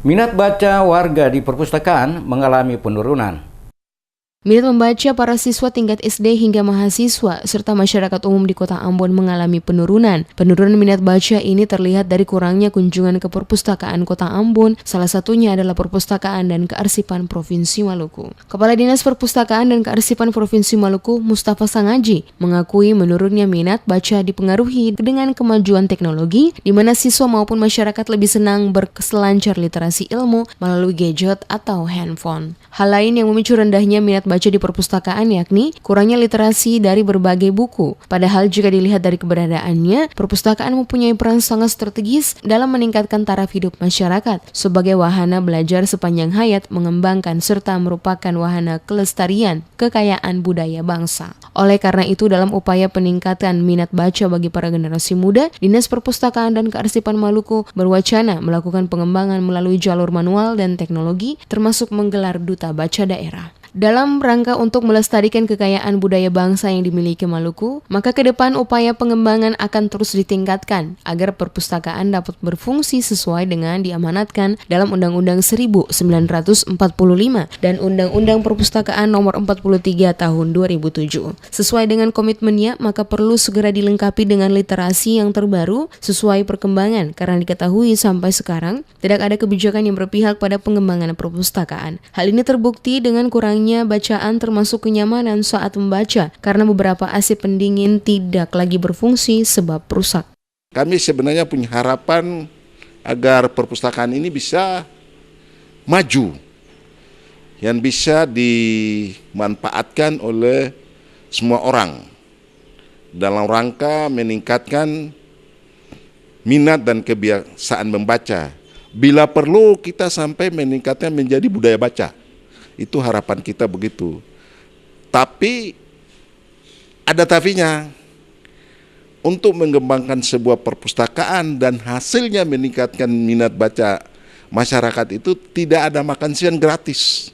Minat baca warga di perpustakaan mengalami penurunan. Minat membaca para siswa tingkat SD hingga mahasiswa serta masyarakat umum di Kota Ambon mengalami penurunan. Penurunan minat baca ini terlihat dari kurangnya kunjungan ke perpustakaan Kota Ambon, salah satunya adalah Perpustakaan dan Kearsipan Provinsi Maluku. Kepala Dinas Perpustakaan dan Kearsipan Provinsi Maluku, Mustafa Sangaji, mengakui menurunnya minat baca dipengaruhi dengan kemajuan teknologi, di mana siswa maupun masyarakat lebih senang berkeselancar literasi ilmu melalui gadget atau handphone. Hal lain yang memicu rendahnya minat baca di perpustakaan yakni kurangnya literasi dari berbagai buku. Padahal jika dilihat dari keberadaannya, perpustakaan mempunyai peran sangat strategis dalam meningkatkan taraf hidup masyarakat sebagai wahana belajar sepanjang hayat, mengembangkan serta merupakan wahana kelestarian kekayaan budaya bangsa. Oleh karena itu, dalam upaya peningkatan minat baca bagi para generasi muda, Dinas Perpustakaan dan Kearsipan Maluku berwacana melakukan pengembangan melalui jalur manual dan teknologi, termasuk menggelar duta baca daerah. Dalam rangka untuk melestarikan kekayaan budaya bangsa yang dimiliki Maluku, maka ke depan upaya pengembangan akan terus ditingkatkan agar perpustakaan dapat berfungsi sesuai dengan diamanatkan dalam Undang-Undang 1945 dan Undang-Undang Perpustakaan Nomor 43 Tahun 2007. Sesuai dengan komitmennya, maka perlu segera dilengkapi dengan literasi yang terbaru sesuai perkembangan, karena diketahui sampai sekarang tidak ada kebijakan yang berpihak pada pengembangan perpustakaan. Hal ini terbukti dengan kurangnya bacaan termasuk kenyamanan saat membaca karena beberapa AC pendingin tidak lagi berfungsi sebab rusak. Kami sebenarnya punya harapan agar perpustakaan ini bisa maju yang bisa dimanfaatkan oleh semua orang dalam rangka meningkatkan minat dan kebiasaan membaca. Bila perlu kita sampai meningkatnya menjadi budaya baca. Itu harapan kita begitu. Tapi ada tapinya. Untuk mengembangkan sebuah perpustakaan dan hasilnya meningkatkan minat baca masyarakat itu tidak ada makan siang gratis.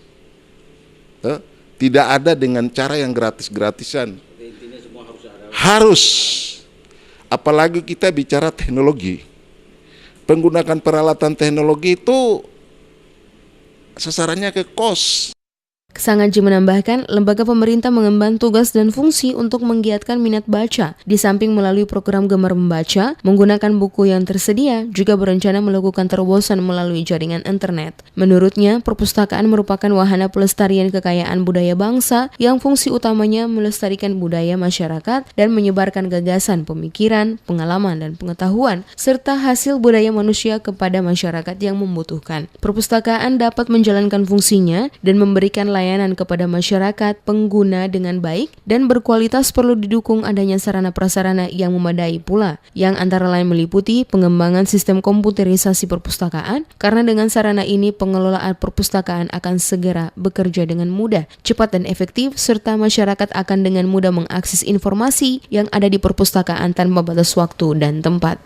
Tidak ada dengan cara yang gratis-gratisan. Harus. Apalagi kita bicara teknologi. Penggunaan peralatan teknologi itu sasarannya ke kos. Sangaji menambahkan, lembaga pemerintah mengemban tugas dan fungsi untuk menggiatkan minat baca. Di samping melalui program Gemar Membaca, menggunakan buku yang tersedia, juga berencana melakukan terobosan melalui jaringan internet. Menurutnya, perpustakaan merupakan wahana pelestarian kekayaan budaya bangsa yang fungsi utamanya melestarikan budaya masyarakat dan menyebarkan gagasan, pemikiran, pengalaman, dan pengetahuan, serta hasil budaya manusia kepada masyarakat yang membutuhkan. Perpustakaan dapat menjalankan fungsinya dan memberikan layanan kepada masyarakat pengguna dengan baik dan berkualitas. Perlu didukung adanya sarana prasarana yang memadai pula, yang antara lain meliputi pengembangan sistem komputerisasi perpustakaan, karena dengan sarana ini pengelolaan perpustakaan akan segera bekerja dengan mudah, cepat dan efektif, serta masyarakat akan dengan mudah mengakses informasi yang ada di perpustakaan tanpa batas waktu dan tempat.